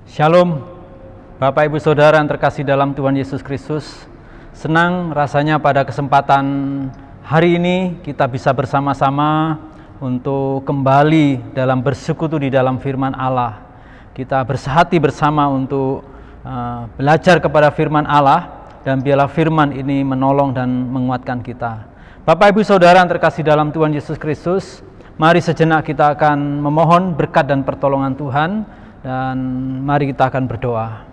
Shalom, Bapak Ibu Saudara yang terkasih dalam Tuhan Yesus Kristus. Senang rasanya pada kesempatan hari ini kita bisa bersama-sama untuk kembali dalam bersekutu di dalam firman Allah. Kita bersehati bersama untuk belajar kepada firman Allah, dan biarlah firman ini menolong dan menguatkan kita. Bapak Ibu Saudara yang terkasih dalam Tuhan Yesus Kristus, mari sejenak kita akan memohon berkat dan pertolongan Tuhan. Dan mari kita akan berdoa.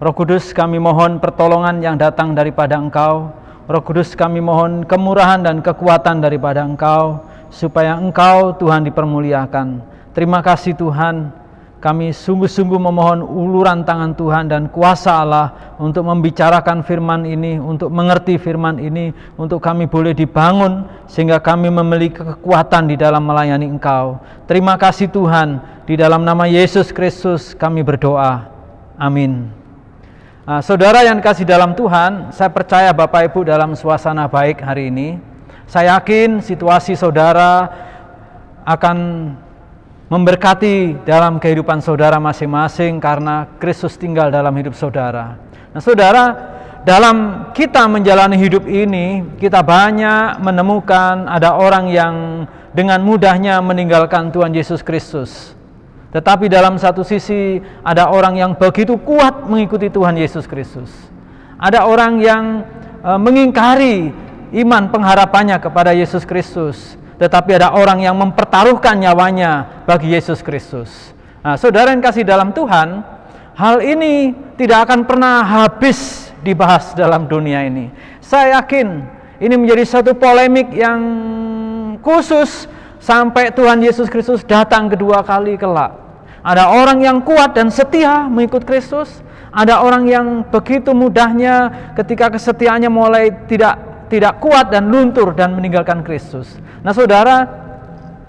Roh Kudus, kami mohon pertolongan yang datang daripada Engkau. Roh Kudus, kami mohon kemurahan dan kekuatan daripada Engkau, supaya Engkau Tuhan dipermuliakan. Terima kasih Tuhan, kami sungguh-sungguh memohon uluran tangan Tuhan dan kuasa Allah untuk membicarakan firman ini, untuk mengerti firman ini, untuk kami boleh dibangun sehingga kami memiliki kekuatan di dalam melayani Engkau. Terima kasih Tuhan. Di dalam nama Yesus Kristus kami berdoa. Amin. Saudara yang kasih dalam Tuhan, saya percaya Bapak Ibu dalam suasana baik hari ini. Saya yakin situasi saudara akan memberkati dalam kehidupan saudara masing-masing karena Kristus tinggal dalam hidup saudara. Nah saudara, dalam kita menjalani hidup ini, kita banyak menemukan ada orang yang dengan mudahnya meninggalkan Tuhan Yesus Kristus. Tetapi dalam satu sisi ada orang yang begitu kuat mengikuti Tuhan Yesus Kristus. Ada orang yang mengingkari iman pengharapannya kepada Yesus Kristus. Tetapi ada orang yang mempertaruhkan nyawanya bagi Yesus Kristus. Nah, saudara yang kasih dalam Tuhan, hal ini tidak akan pernah habis dibahas dalam dunia ini. Saya yakin ini menjadi satu polemik yang khusus sampai Tuhan Yesus Kristus datang kedua kali kelak. Ada orang yang kuat dan setia mengikut Kristus. Ada orang yang begitu mudahnya ketika kesetiaannya mulai tidak kuat dan luntur dan meninggalkan Kristus. Nah saudara,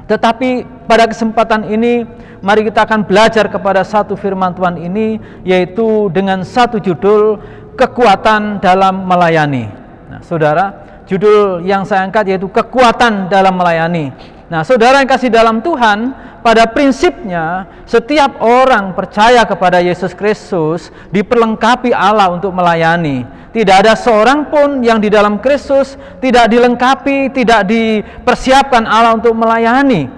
tetapi pada kesempatan ini mari kita akan belajar kepada satu firman Tuhan ini, yaitu dengan satu judul, kekuatan dalam melayani. Nah saudara, judul yang saya angkat yaitu kekuatan dalam melayani. Nah saudara yang kasih dalam Tuhan, pada prinsipnya setiap orang percaya kepada Yesus Kristus diperlengkapi Allah untuk melayani. Tidak ada seorang pun yang di dalam Kristus tidak dilengkapi, tidak dipersiapkan Allah untuk melayani.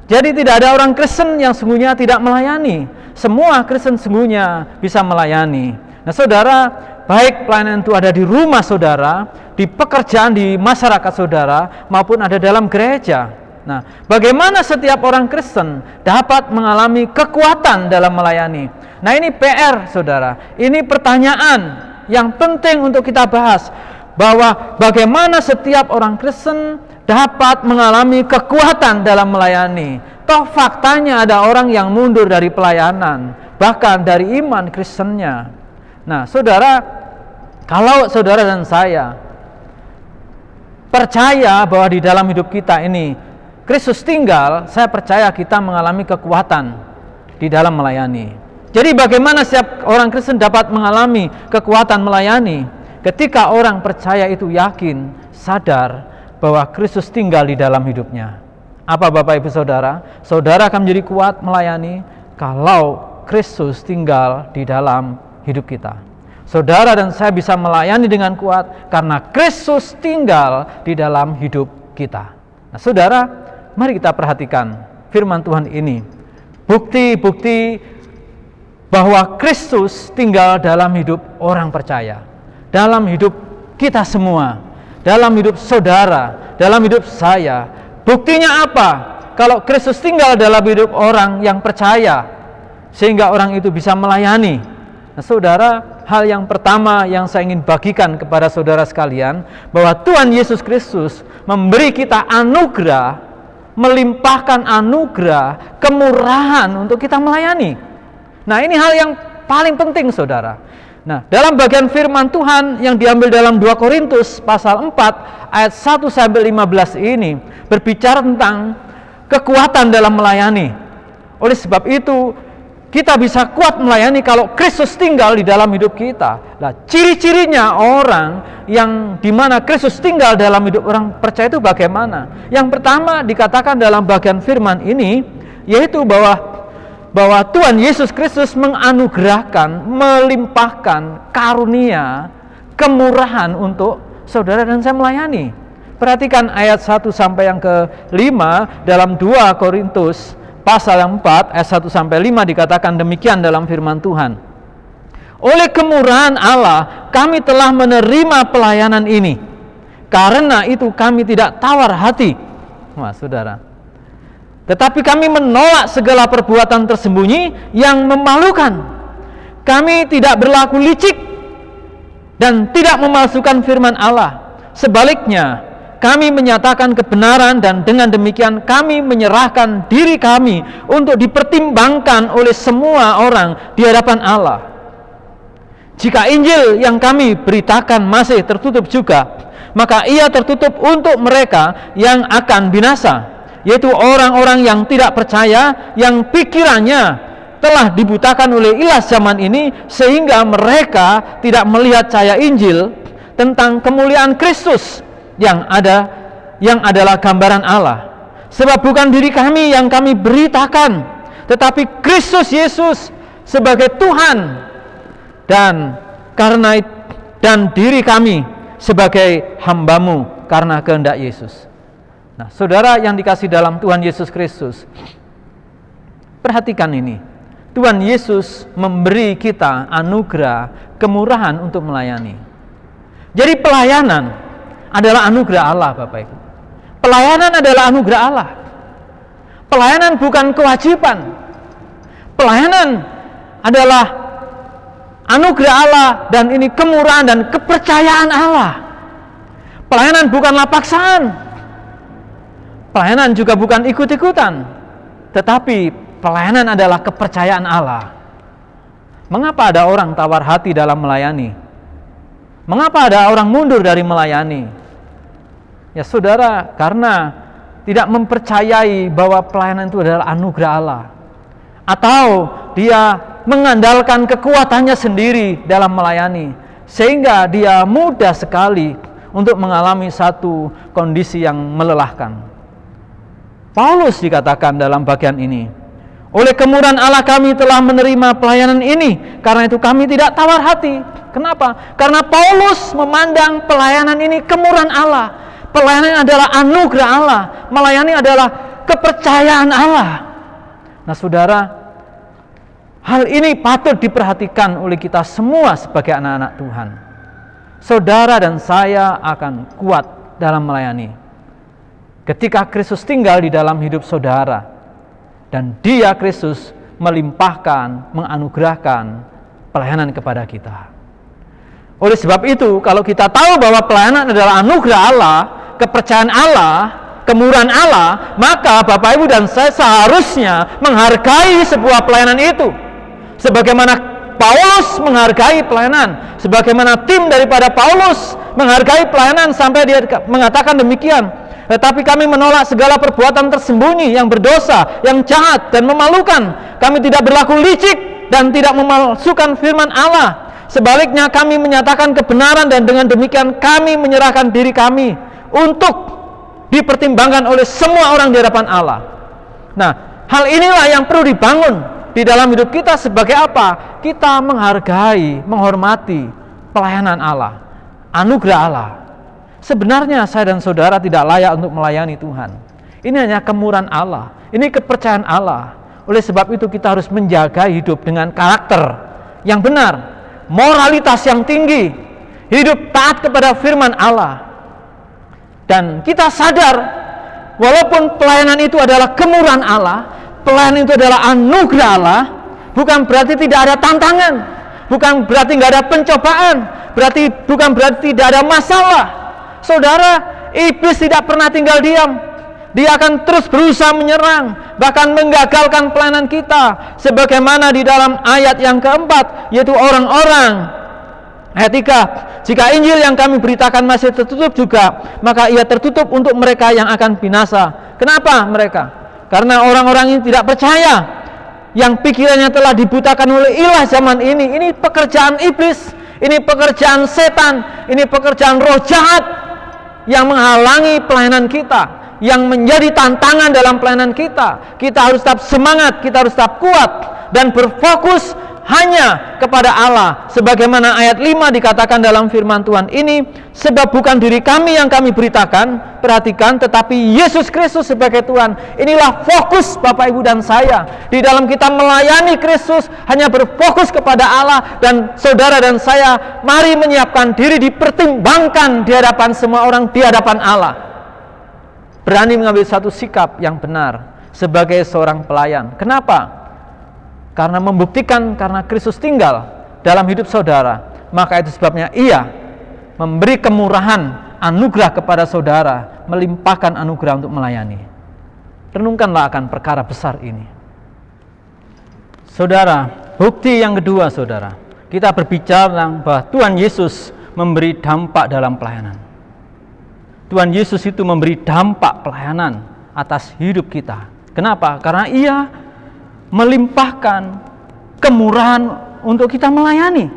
Jadi tidak ada orang Kristen yang sungguhnya tidak melayani. Semua Kristen sungguhnya bisa melayani. Nah saudara, baik pelayanan itu ada di rumah saudara, di pekerjaan di masyarakat saudara, maupun ada dalam gereja. Nah, bagaimana setiap orang Kristen dapat mengalami kekuatan dalam melayani? Nah, ini PR, saudara. Ini pertanyaan yang penting untuk kita bahas, bahwa bagaimana setiap orang Kristen dapat mengalami kekuatan dalam melayani. Toh faktanya ada orang yang mundur dari pelayanan, bahkan dari iman Kristennya. Nah, saudara, kalau saudara dan saya percaya bahwa di dalam hidup kita ini Kristus tinggal, saya percaya kita mengalami kekuatan di dalam melayani. Jadi bagaimana setiap orang Kristen dapat mengalami kekuatan melayani? Ketika orang percaya itu yakin, sadar bahwa Kristus tinggal di dalam hidupnya. Apa Bapak Ibu Saudara? Saudara akan menjadi kuat melayani kalau Kristus tinggal di dalam hidup kita. Saudara dan saya bisa melayani dengan kuat karena Kristus tinggal di dalam hidup kita. Nah saudara, mari kita perhatikan firman Tuhan ini. Bukti-bukti bahwa Kristus tinggal dalam hidup orang percaya, dalam hidup kita semua, dalam hidup saudara, dalam hidup saya. Buktinya apa? Kalau Kristus tinggal dalam hidup orang yang percaya, sehingga orang itu bisa melayani. Nah saudara, hal yang pertama yang saya ingin bagikan kepada saudara sekalian, bahwa Tuhan Yesus Kristus memberi kita anugerah, melimpahkan anugerah, kemurahan untuk kita melayani. Nah ini hal yang paling penting saudara. Nah dalam bagian firman Tuhan yang diambil dalam 2 Korintus pasal 4 ayat 1-15 ini berbicara tentang kekuatan dalam melayani. Oleh sebab itu kita bisa kuat melayani kalau Kristus tinggal di dalam hidup kita. Nah, ciri-cirinya orang yang dimana Kristus tinggal dalam hidup orang percaya itu bagaimana? Yang pertama dikatakan dalam bagian firman ini, yaitu bahwa bahwa Tuhan Yesus Kristus menganugerahkan, melimpahkan karunia, kemurahan untuk saudara dan saya melayani. Perhatikan ayat 1 sampai yang ke-5 dalam 2 Korintus pasal yang 4 ayat 1 sampai 5 dikatakan demikian dalam firman Tuhan. Oleh kemurahan Allah kami telah menerima pelayanan ini. Karena itu kami tidak tawar hati. Wah, saudara. Tetapi kami menolak segala perbuatan tersembunyi yang memalukan. Kami tidak berlaku licik dan tidak memalsukan firman Allah. Sebaliknya, kami menyatakan kebenaran dan dengan demikian kami menyerahkan diri kami untuk dipertimbangkan oleh semua orang di hadapan Allah. Jika Injil yang kami beritakan masih tertutup juga, maka ia tertutup untuk mereka yang akan binasa, yaitu orang-orang yang tidak percaya, yang pikirannya telah dibutakan oleh ilah zaman ini, sehingga mereka tidak melihat cahaya Injil tentang kemuliaan Kristus yang adalah gambaran Allah. Sebab bukan diri kami yang kami beritakan, tetapi Kristus Yesus sebagai Tuhan, dan diri kami sebagai hamba-Mu karena kehendak Yesus. Nah, saudara yang dikasih dalam Tuhan Yesus Kristus, perhatikan ini. Tuhan Yesus memberi kita anugerah, kemurahan untuk melayani. Jadi pelayanan adalah anugerah Allah, Bapak Ibu. Pelayanan adalah anugerah Allah. Pelayanan bukan kewajiban. Pelayanan adalah anugerah Allah, dan ini kemurahan dan kepercayaan Allah. Pelayanan bukanlah paksaan. Pelayanan juga bukan ikut-ikutan, tetapi pelayanan adalah kepercayaan Allah. Mengapa ada orang tawar hati dalam melayani? Mengapa ada orang mundur dari melayani? Ya saudara, karena tidak mempercayai bahwa pelayanan itu adalah anugerah Allah, atau dia mengandalkan kekuatannya sendiri dalam melayani, sehingga dia mudah sekali untuk mengalami satu kondisi yang melelahkan. Paulus dikatakan dalam bagian ini, oleh kemurahan Allah kami telah menerima pelayanan ini, karena itu kami tidak tawar hati. Kenapa? Karena Paulus memandang pelayanan ini kemurahan Allah. Pelayanan adalah anugerah Allah. Melayani adalah kepercayaan Allah. Nah saudara, hal ini patut diperhatikan oleh kita semua sebagai anak-anak Tuhan. Saudara dan saya akan kuat dalam melayani ketika Kristus tinggal di dalam hidup saudara, dan Dia, Kristus, melimpahkan, menganugerahkan pelayanan kepada kita. Oleh sebab itu, kalau kita tahu bahwa pelayanan adalah anugerah Allah, kepercayaan Allah, kemurahan Allah, maka Bapak Ibu dan saya seharusnya menghargai sebuah pelayanan itu. Sebagaimana Paulus menghargai pelayanan, sebagaimana tim daripada Paulus menghargai pelayanan sampai dia mengatakan demikian. Tetapi kami menolak segala perbuatan tersembunyi yang berdosa, yang jahat dan memalukan. Kami tidak berlaku licik dan tidak memalsukan firman Allah. Sebaliknya kami menyatakan kebenaran, dan dengan demikian kami menyerahkan diri kami untuk dipertimbangkan oleh semua orang di hadapan Allah. Nah, hal inilah yang perlu dibangun di dalam hidup kita sebagai apa? Kita menghargai, menghormati pelayanan Allah, anugerah Allah. Sebenarnya saya dan saudara tidak layak untuk melayani Tuhan. Ini hanya kemurahan Allah, ini kepercayaan Allah. Oleh sebab itu kita harus menjaga hidup dengan karakter yang benar, moralitas yang tinggi, hidup taat kepada firman Allah. Dan kita sadar, walaupun pelayanan itu adalah kemurahan Allah, pelayanan itu adalah anugerah Allah, bukan berarti tidak ada tantangan, bukan berarti tidak ada pencobaan, bukan berarti tidak ada masalah. Saudara, iblis tidak pernah tinggal diam. Dia akan terus berusaha menyerang, bahkan menggagalkan pelayanan kita. Sebagaimana di dalam ayat yang keempat, yaitu orang-orang ayat 3, jika Injil yang kami beritakan masih tertutup juga, maka ia tertutup untuk mereka yang akan binasa. Kenapa mereka? Karena orang-orang ini tidak percaya, yang pikirannya telah dibutakan oleh ilah zaman ini. Ini pekerjaan iblis, ini pekerjaan setan, ini pekerjaan roh jahat yang menghalangi pelayanan kita, yang menjadi tantangan dalam pelayanan kita. Kita harus tetap semangat, kita harus tetap kuat dan berfokus hanya kepada Allah. Sebagaimana ayat 5 dikatakan dalam firman Tuhan ini, sebab bukan diri kami yang kami beritakan, perhatikan, tetapi Yesus Kristus sebagai Tuhan. Inilah fokus Bapak Ibu dan saya. Di dalam kita melayani Kristus, hanya berfokus kepada Allah. Dan saudara dan saya, mari menyiapkan diri, dipertimbangkan di hadapan semua orang, di hadapan Allah. Berani mengambil satu sikap yang benar sebagai seorang pelayan. Kenapa? Karena membuktikan karena Kristus tinggal dalam hidup saudara, maka itu sebabnya Ia memberi kemurahan anugerah kepada saudara, melimpahkan anugerah untuk melayani. Renungkanlah akan perkara besar ini. Saudara, bukti yang kedua saudara, kita berbicara bahwa Tuhan Yesus memberi dampak dalam pelayanan. Tuhan Yesus itu memberi dampak pelayanan atas hidup kita. Kenapa? Karena Ia melimpahkan kemurahan untuk kita melayani.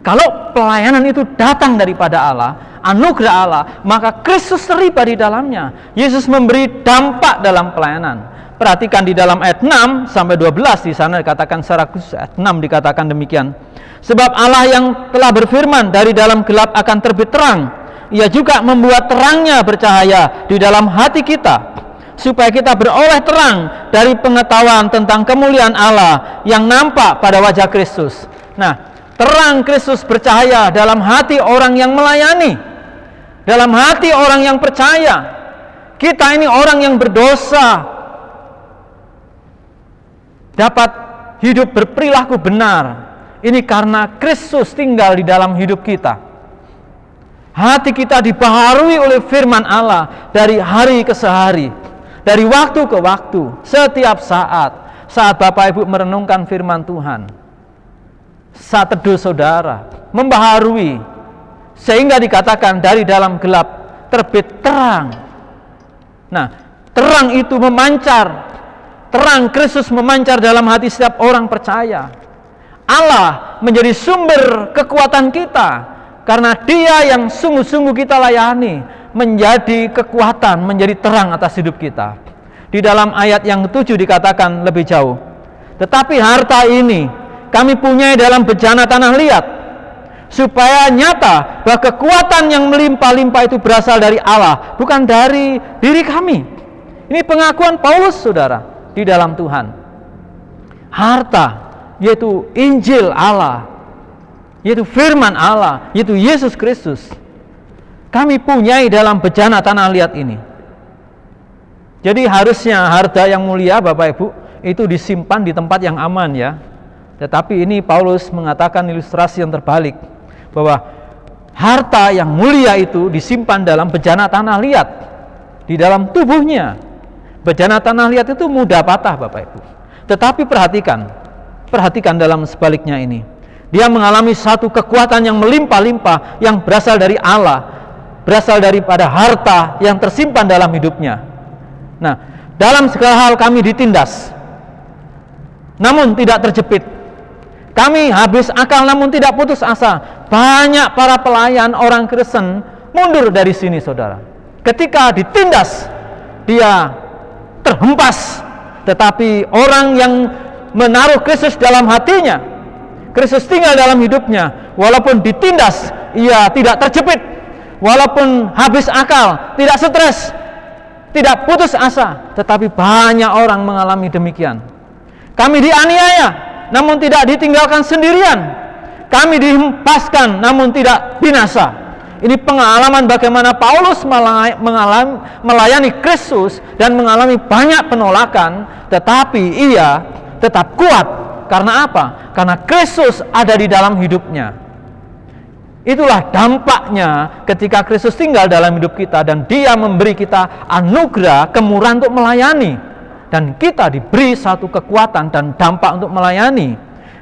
Kalau pelayanan itu datang daripada Allah, anugerah Allah, maka Kristus terlibat di dalamnya. Yesus memberi dampak dalam pelayanan. Perhatikan di dalam ayat 6 sampai 12, di sana dikatakan secara khusus ayat 6 dikatakan demikian. Sebab Allah yang telah berfirman, dari dalam gelap akan terbit terang. Ia juga membuat terangnya bercahaya di dalam hati kita, supaya kita beroleh terang dari pengetahuan tentang kemuliaan Allah yang nampak pada wajah Kristus. Nah, terang Kristus bercahaya dalam hati orang yang melayani, dalam hati orang yang percaya. Kita ini orang yang berdosa, dapat hidup berperilaku benar. Ini karena Kristus tinggal di dalam hidup kita. Hati kita dibaharui oleh firman Allah dari hari ke hari, dari waktu ke waktu, setiap saat Bapak Ibu merenungkan firman Tuhan, saat teduh saudara, membaharui, sehingga dikatakan dari dalam gelap terbit terang. Nah, terang itu memancar, terang Kristus memancar dalam hati setiap orang percaya. Allah menjadi sumber kekuatan kita, karena Dia yang sungguh-sungguh kita layani, menjadi kekuatan, menjadi terang atas hidup kita. Di dalam ayat yang ke-7 dikatakan lebih jauh, tetapi harta ini kami punyai dalam bejana tanah liat, supaya nyata bahwa kekuatan yang melimpah-limpah itu berasal dari Allah, bukan dari diri kami. Ini pengakuan Paulus saudara di dalam Tuhan. Harta, yaitu Injil Allah, yaitu firman Allah, yaitu Yesus Kristus, kami punyai dalam bejana tanah liat ini. Jadi harusnya harta yang mulia Bapak Ibu itu disimpan di tempat yang aman ya. Tetapi ini Paulus mengatakan ilustrasi yang terbalik, bahwa harta yang mulia itu disimpan dalam bejana tanah liat, di dalam tubuhnya. Bejana tanah liat itu mudah patah Bapak Ibu. Tetapi perhatikan dalam sebaliknya ini. Dia mengalami satu kekuatan yang melimpah-limpah, yang berasal dari Allah, berasal daripada harta yang tersimpan dalam hidupnya. Nah, dalam segala hal kami ditindas, namun tidak terjepit. Kami habis akal namun tidak putus asa. Banyak para pelayan orang Kristen mundur dari sini saudara. Ketika ditindas, dia terhempas. Tetapi orang yang menaruh Kristus dalam hatinya, Kristus tinggal dalam hidupnya, walaupun ditindas, ia tidak terjepit. Walaupun habis akal, tidak stres, tidak putus asa. Tetapi banyak orang mengalami demikian. Kami dianiaya, namun tidak ditinggalkan sendirian. Kami dihempaskan, namun tidak binasa. Ini pengalaman bagaimana Paulus melayani Kristus dan mengalami banyak penolakan, tetapi ia tetap kuat. Karena apa? Karena Kristus ada di dalam hidupnya. Itulah dampaknya ketika Kristus tinggal dalam hidup kita dan Dia memberi kita anugerah kemurahan untuk melayani, dan kita diberi satu kekuatan dan dampak untuk melayani.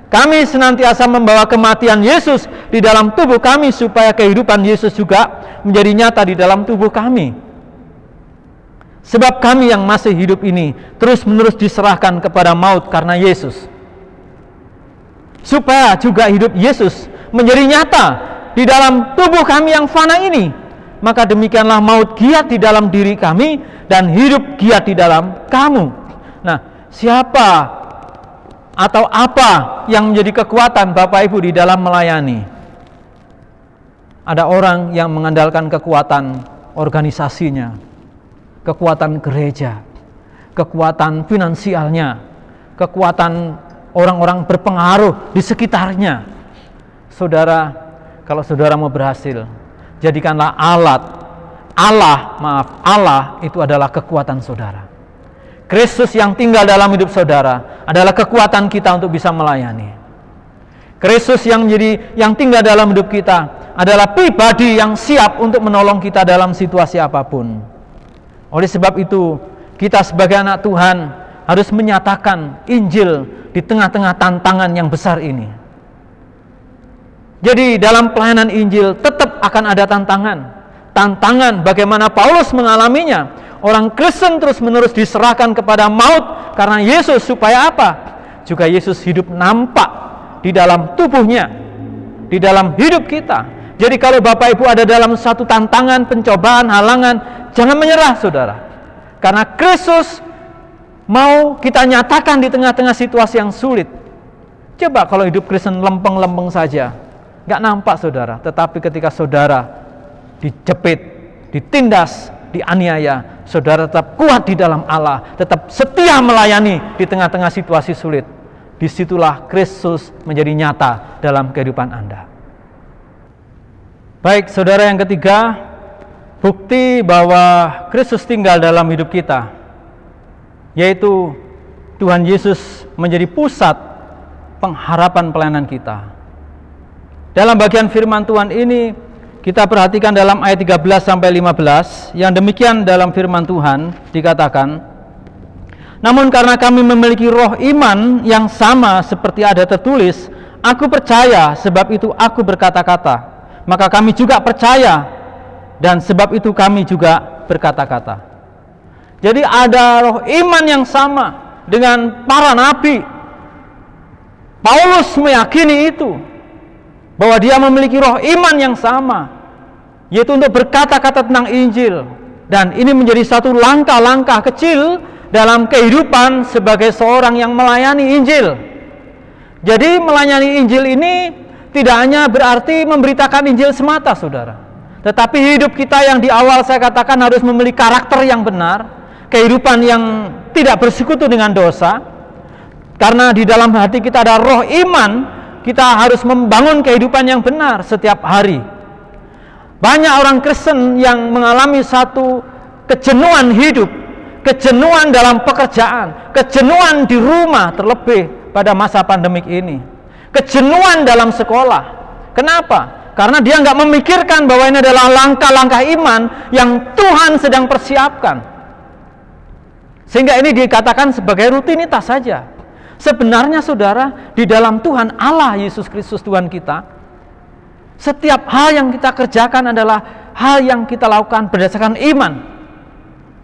Kami senantiasa membawa kematian Yesus di dalam tubuh kami, supaya kehidupan Yesus juga menjadi nyata di dalam tubuh kami. Sebab kami yang masih hidup ini terus-menerus diserahkan kepada maut karena Yesus, supaya juga hidup Yesus menjadi nyata di dalam tubuh kami yang fana ini. maka demikianlah maut giat di dalam diri kami dan hidup giat di dalam kamu. Nah, siapa atau apa yang menjadi kekuatan Bapak Ibu di dalam melayani? Ada orang yang mengandalkan kekuatan organisasinya, kekuatan gereja, kekuatan finansialnya, kekuatan orang-orang berpengaruh di sekitarnya. Saudara, kalau saudara mau berhasil, jadikanlah Allah itu adalah kekuatan saudara. Kristus yang tinggal dalam hidup saudara adalah kekuatan kita untuk bisa melayani. Kristus yang tinggal dalam hidup kita adalah pribadi yang siap untuk menolong kita dalam situasi apapun. Oleh sebab itu, kita sebagai anak Tuhan harus menyatakan Injil di tengah-tengah tantangan yang besar ini. Jadi dalam pelayanan Injil tetap akan ada tantangan bagaimana Paulus mengalaminya. Orang Kristen terus-menerus diserahkan kepada maut karena Yesus, supaya apa? Juga Yesus hidup nampak di dalam tubuhnya, di dalam hidup kita. Jadi kalau Bapak Ibu ada dalam satu tantangan, pencobaan, halangan, jangan menyerah saudara. Karena Kristus mau kita nyatakan di tengah-tengah situasi yang sulit. Coba kalau hidup Kristen lempeng-lempeng saja, nggak nampak saudara. Tetapi ketika saudara dijepit, ditindas, dianiaya, saudara tetap kuat di dalam Allah, tetap setia melayani di tengah-tengah situasi sulit. Disitulah Kristus menjadi nyata dalam kehidupan Anda. Baik, saudara, yang ketiga, bukti bahwa Kristus tinggal dalam hidup kita, yaitu Tuhan Yesus menjadi pusat pengharapan pelayanan kita. Dalam bagian firman Tuhan ini, kita perhatikan dalam ayat 13-15, yang demikian dalam firman Tuhan dikatakan, namun karena kami memiliki roh iman yang sama seperti ada tertulis, aku percaya sebab itu aku berkata-kata, maka kami juga percaya dan sebab itu kami juga berkata-kata. Jadi ada roh iman yang sama dengan para nabi. Paulus meyakini itu, bahwa dia memiliki roh iman yang sama, yaitu untuk berkata-kata tentang Injil. Dan ini menjadi satu langkah-langkah kecil dalam kehidupan sebagai seorang yang melayani Injil. Jadi melayani Injil ini tidak hanya berarti memberitakan Injil semata saudara, tetapi hidup kita yang di awal saya katakan harus memiliki karakter yang benar, kehidupan yang tidak bersekutu dengan dosa. Karena di dalam hati kita ada roh iman, kita harus membangun kehidupan yang benar setiap hari. Banyak orang Kristen yang mengalami satu kejenuhan hidup, kejenuhan dalam pekerjaan, kejenuhan di rumah, terlebih pada masa pandemik ini, kejenuhan dalam sekolah. Kenapa? Karena dia nggak memikirkan bahwa ini adalah langkah-langkah iman yang Tuhan sedang persiapkan. Sehingga ini dikatakan sebagai rutinitas saja. Sebenarnya saudara, di dalam Tuhan Allah Yesus Kristus Tuhan kita, setiap hal yang kita kerjakan adalah hal yang kita lakukan berdasarkan iman.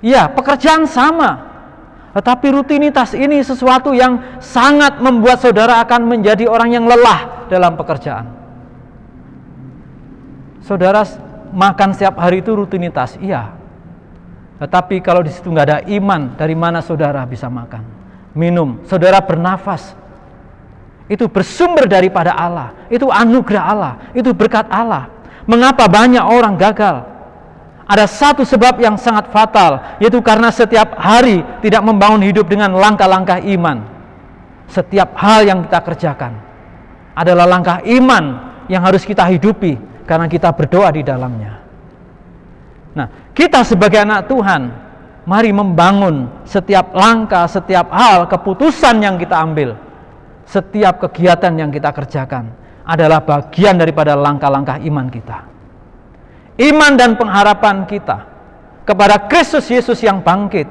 Ya, pekerjaan sama, tetapi rutinitas ini sesuatu yang sangat membuat saudara akan menjadi orang yang lelah dalam pekerjaan. Saudara makan setiap hari itu rutinitas, iya. Tetapi kalau di situ nggak ada iman, dari mana saudara bisa makan? Minum, saudara bernafas, itu bersumber daripada Allah, itu anugerah Allah, itu berkat Allah. Mengapa banyak orang gagal? Ada satu sebab yang sangat fatal, yaitu karena setiap hari tidak membangun hidup dengan langkah-langkah iman. Setiap hal yang kita kerjakan adalah langkah iman yang harus kita hidupi, karena kita berdoa di dalamnya. Nah, kita sebagai anak Tuhan, mari membangun setiap langkah, setiap hal, keputusan yang kita ambil, setiap kegiatan yang kita kerjakan adalah bagian daripada langkah-langkah iman kita. Iman dan pengharapan kita kepada Kristus Yesus yang bangkit.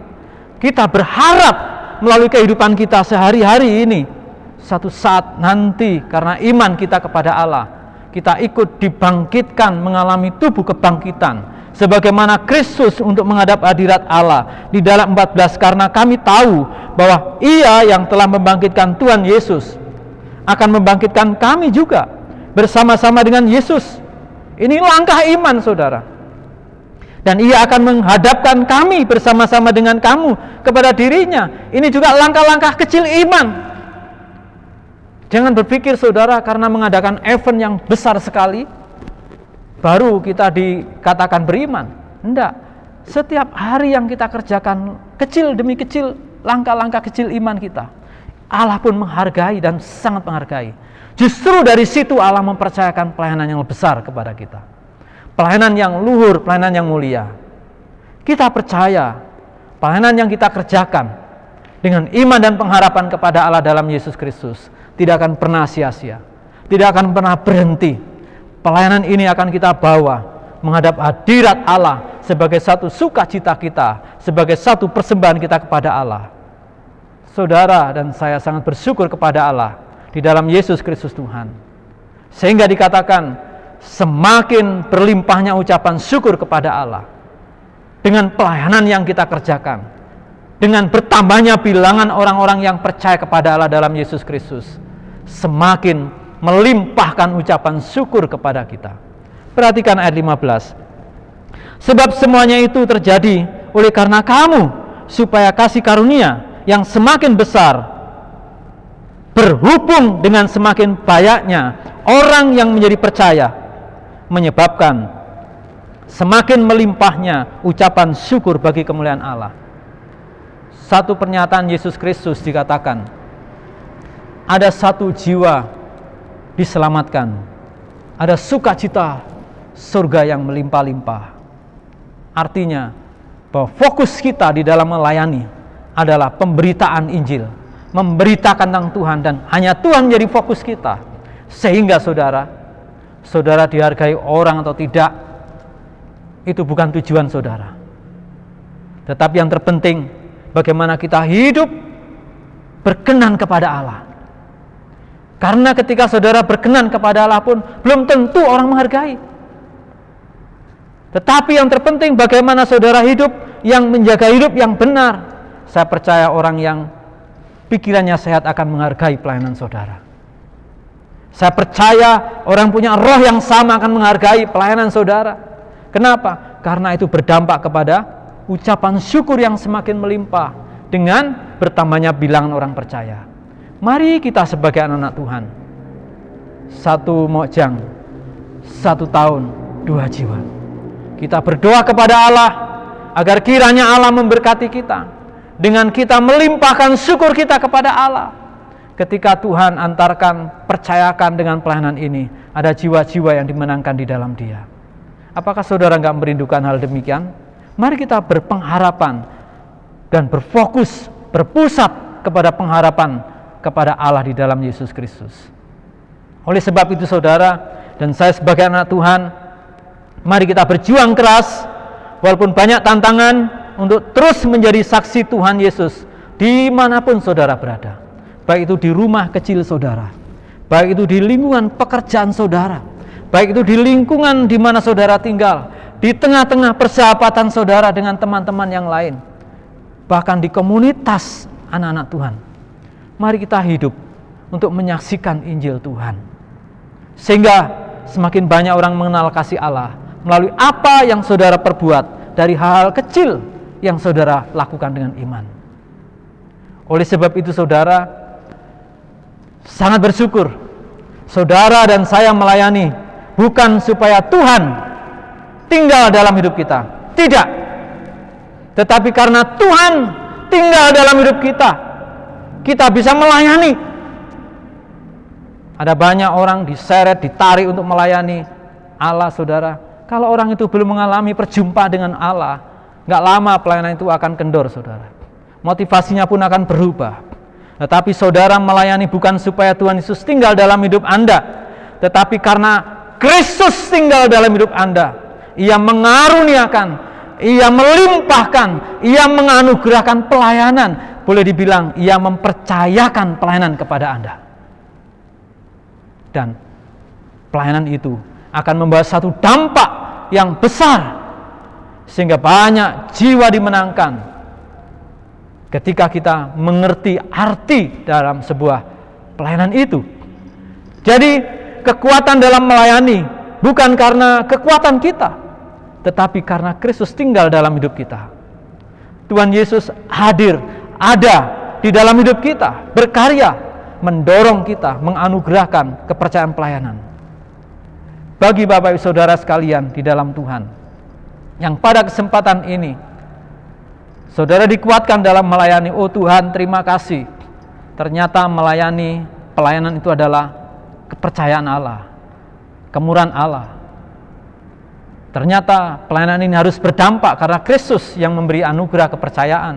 Kita berharap melalui kehidupan kita sehari-hari ini, satu saat nanti karena iman kita kepada Allah, kita ikut dibangkitkan mengalami tubuh kebangkitan sebagaimana Kristus untuk menghadap hadirat Allah. Di dalam 14, karena kami tahu bahwa Ia yang telah membangkitkan Tuhan Yesus akan membangkitkan kami juga bersama-sama dengan Yesus. Ini langkah iman saudara. Dan Ia akan menghadapkan kami bersama-sama dengan kamu kepada dirinya. Ini juga langkah-langkah kecil iman. Jangan berpikir saudara karena mengadakan event yang besar sekali, baru kita dikatakan beriman. Tidak. Setiap hari yang kita kerjakan, kecil demi kecil, langkah-langkah kecil iman kita, Allah pun menghargai dan sangat menghargai. Justru dari situ Allah mempercayakan pelayanan yang besar kepada kita. Pelayanan yang luhur, pelayanan yang mulia. Kita percaya pelayanan yang kita kerjakan dengan iman dan pengharapan kepada Allah dalam Yesus Kristus tidak akan pernah sia-sia, tidak akan pernah berhenti. Pelayanan ini akan kita bawa menghadap hadirat Allah sebagai satu sukacita kita, sebagai satu persembahan kita kepada Allah. Saudara dan saya sangat bersyukur kepada Allah di dalam Yesus Kristus Tuhan. Sehingga dikatakan semakin berlimpahnya ucapan syukur kepada Allah dengan pelayanan yang kita kerjakan, dengan bertambahnya bilangan orang-orang yang percaya kepada Allah dalam Yesus Kristus, semakin melimpahkan ucapan syukur kepada kita. Perhatikan ayat 15. Sebab semuanya itu terjadi oleh karena kamu, supaya kasih karunia yang semakin besar berhubung dengan semakin banyaknya orang yang menjadi percaya, menyebabkan semakin melimpahnya ucapan syukur bagi kemuliaan Allah. Satu pernyataan Yesus Kristus dikatakan, ada satu jiwa diselamatkan, ada sukacita surga yang melimpah-limpah. Artinya bahwa fokus kita di dalam melayani adalah pemberitaan Injil, memberitakan tentang Tuhan, dan hanya Tuhan menjadi fokus kita. Sehingga saudara dihargai orang atau tidak, itu bukan tujuan saudara. Tetapi yang terpenting, bagaimana kita hidup berkenan kepada Allah. Karena ketika saudara berkenan kepada Allah pun belum tentu orang menghargai. Tetapi yang terpenting bagaimana saudara hidup yang menjaga hidup yang benar. Saya percaya orang yang pikirannya sehat akan menghargai pelayanan saudara. Saya percaya orang punya roh yang sama akan menghargai pelayanan saudara. Kenapa? Karena itu berdampak kepada ucapan syukur yang semakin melimpah dengan bertambahnya bilangan orang percaya. Mari kita sebagai anak-anak Tuhan, 1 mojang, 1 tahun, 2 jiwa. Kita berdoa kepada Allah agar kiranya Allah memberkati kita dengan kita melimpahkan syukur kita kepada Allah. Ketika Tuhan antarkan, percayakan dengan pelayanan ini, ada jiwa-jiwa yang dimenangkan di dalam Dia. Apakah saudara enggak merindukan hal demikian? Mari kita berpengharapan dan berfokus, berpusat kepada pengharapan kepada Allah di dalam Yesus Kristus. Oleh sebab itu saudara dan saya sebagai anak Tuhan, mari kita berjuang keras walaupun banyak tantangan untuk terus menjadi saksi Tuhan Yesus dimanapun saudara berada. Baik itu di rumah kecil saudara, baik itu di lingkungan pekerjaan saudara, baik itu di lingkungan di mana saudara tinggal, di tengah-tengah persahabatan saudara dengan teman-teman yang lain, bahkan di komunitas anak-anak Tuhan. Mari kita hidup untuk menyaksikan Injil Tuhan, sehingga semakin banyak orang mengenal kasih Allah melalui apa yang saudara perbuat dari hal-hal kecil yang saudara lakukan dengan iman. Oleh sebab itu saudara, sangat bersyukur saudara dan saya melayani bukan supaya Tuhan tinggal dalam hidup kita, tidak, tetapi karena Tuhan tinggal dalam hidup kita, kita bisa melayani. Ada banyak orang diseret, ditarik untuk melayani Allah saudara. Kalau orang itu belum mengalami perjumpaan dengan Allah, gak lama pelayanan itu akan kendor saudara, motivasinya pun akan berubah. Tetapi saudara melayani bukan supaya Tuhan Yesus tinggal dalam hidup Anda, tetapi karena Kristus tinggal dalam hidup Anda. Ia mengaruniakan, Ia melimpahkan, Ia menganugerahkan pelayanan. Boleh dibilang Ia mempercayakan pelayanan kepada Anda. Dan pelayanan itu akan membawa satu dampak yang besar, sehingga banyak jiwa dimenangkan ketika kita mengerti arti dalam sebuah pelayanan itu. Jadi kekuatan dalam melayani bukan karena kekuatan kita, tetapi karena Kristus tinggal dalam hidup kita. Tuhan Yesus hadir, ada di dalam hidup kita, berkarya, mendorong kita, menganugerahkan kepercayaan pelayanan. Bagi Bapak Ibu Saudara sekalian di dalam Tuhan, yang pada kesempatan ini saudara dikuatkan dalam melayani, oh Tuhan terima kasih. Ternyata melayani, pelayanan itu adalah kepercayaan Allah, kemurahan Allah. Ternyata pelayanan ini harus berdampak karena Kristus yang memberi anugerah kepercayaan.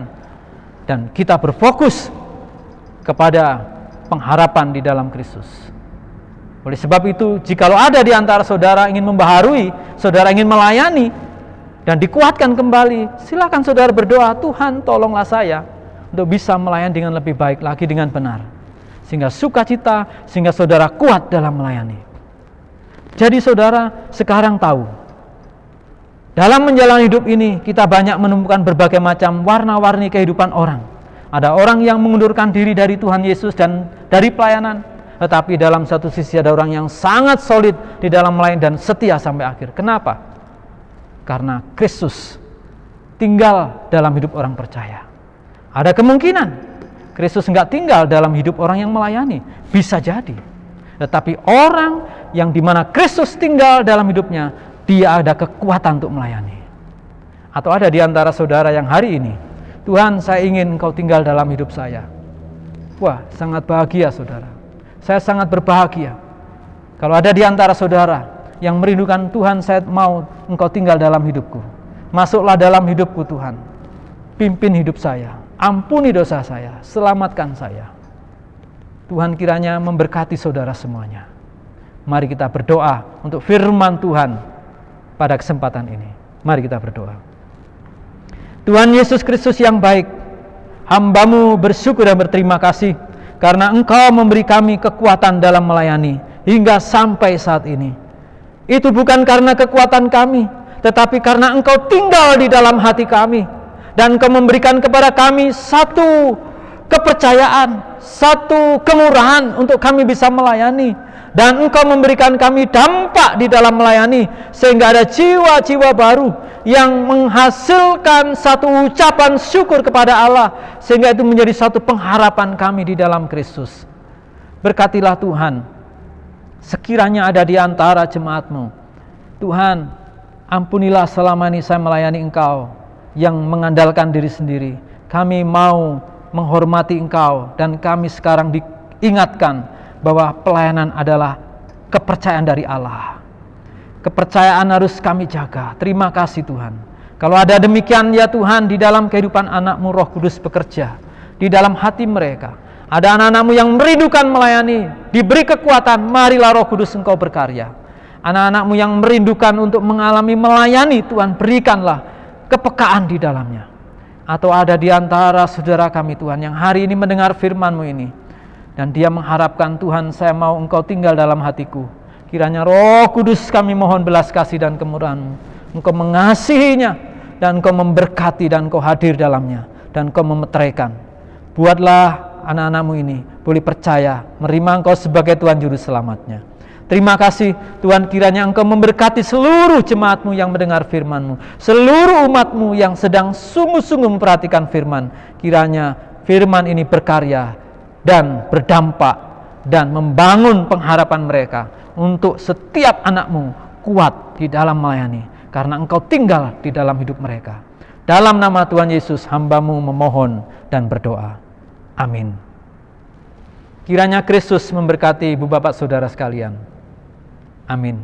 Dan kita berfokus kepada pengharapan di dalam Kristus. Oleh sebab itu, jikalau ada di antara saudara ingin membaharui, saudara ingin melayani, dan dikuatkan kembali, silakan saudara berdoa, Tuhan tolonglah saya untuk bisa melayani dengan lebih baik lagi, dengan benar. Sehingga sukacita, sehingga saudara kuat dalam melayani. Jadi saudara sekarang tahu, dalam menjalani hidup ini kita banyak menemukan berbagai macam warna-warni kehidupan orang. Ada orang yang mengundurkan diri dari Tuhan Yesus dan dari pelayanan, tetapi dalam satu sisi ada orang yang sangat solid di dalam melayani dan setia sampai akhir. Kenapa? Karena Kristus tinggal dalam hidup orang percaya. Ada kemungkinan Kristus enggak tinggal dalam hidup orang yang melayani, bisa jadi. Tetapi orang yang dimana Kristus tinggal dalam hidupnya, dia ada kekuatan untuk melayani. Atau ada di antara saudara yang hari ini, Tuhan saya ingin Engkau tinggal dalam hidup saya. Wah, sangat bahagia saudara. Saya sangat berbahagia kalau ada di antara saudara yang merindukan, Tuhan saya mau Engkau tinggal dalam hidupku. Masuklah dalam hidupku Tuhan. Pimpin hidup saya. Ampuni dosa saya, selamatkan saya. Tuhan kiranya memberkati saudara semuanya. Mari kita berdoa untuk firman Tuhan pada kesempatan ini. Mari kita berdoa. Tuhan Yesus Kristus yang baik, hamba-Mu bersyukur dan berterima kasih karena Engkau memberi kami kekuatan dalam melayani hingga sampai saat ini. Itu bukan karena kekuatan kami, tetapi karena Engkau tinggal di dalam hati kami. Dan Engkau memberikan kepada kami satu kepercayaan, satu kemurahan untuk kami bisa melayani. Dan Engkau memberikan kami dampak di dalam melayani, sehingga ada jiwa-jiwa baru yang menghasilkan satu ucapan syukur kepada Allah, sehingga itu menjadi satu pengharapan kami di dalam Kristus. Berkatilah Tuhan, sekiranya ada di antara jemaat-Mu, Tuhan, ampunilah selama ini saya melayani Engkau yang mengandalkan diri sendiri. Kami mau menghormati Engkau dan kami sekarang diingatkan bahwa pelayanan adalah kepercayaan dari Allah. Kepercayaan harus kami jaga. Terima kasih Tuhan. Kalau ada demikian ya Tuhan, di dalam kehidupan anak-Mu Roh Kudus bekerja di dalam hati mereka. Ada anak-anak-Mu yang merindukan melayani, diberi kekuatan, marilah Roh Kudus Engkau berkarya. Anak-anak-Mu yang merindukan untuk mengalami melayani, Tuhan berikanlah kepekaan di dalamnya. Atau ada di antara saudara kami Tuhan yang hari ini mendengar firman-Mu ini, dan dia mengharapkan, Tuhan saya mau Engkau tinggal dalam hatiku. Kiranya Roh Kudus kami mohon belas kasih dan kemurahan-Mu. Engkau mengasihinya, dan Engkau memberkati, dan Engkau hadir dalamnya, dan Engkau memeteraikan. Buatlah anak-anak-Mu ini boleh percaya, menerima Engkau sebagai Tuhan Juru Selamatnya. Terima kasih Tuhan, kiranya Engkau memberkati seluruh jemaat-Mu yang mendengar firman-Mu, seluruh umat-Mu yang sedang sungguh-sungguh memperhatikan firman. Kiranya firman ini berkarya dan berdampak dan membangun pengharapan mereka untuk setiap anak-Mu kuat di dalam melayani, karena Engkau tinggal di dalam hidup mereka. Dalam nama Tuhan Yesus hamba-Mu memohon dan berdoa. Amin. Kiranya Kristus memberkati ibu bapak saudara sekalian. Amin.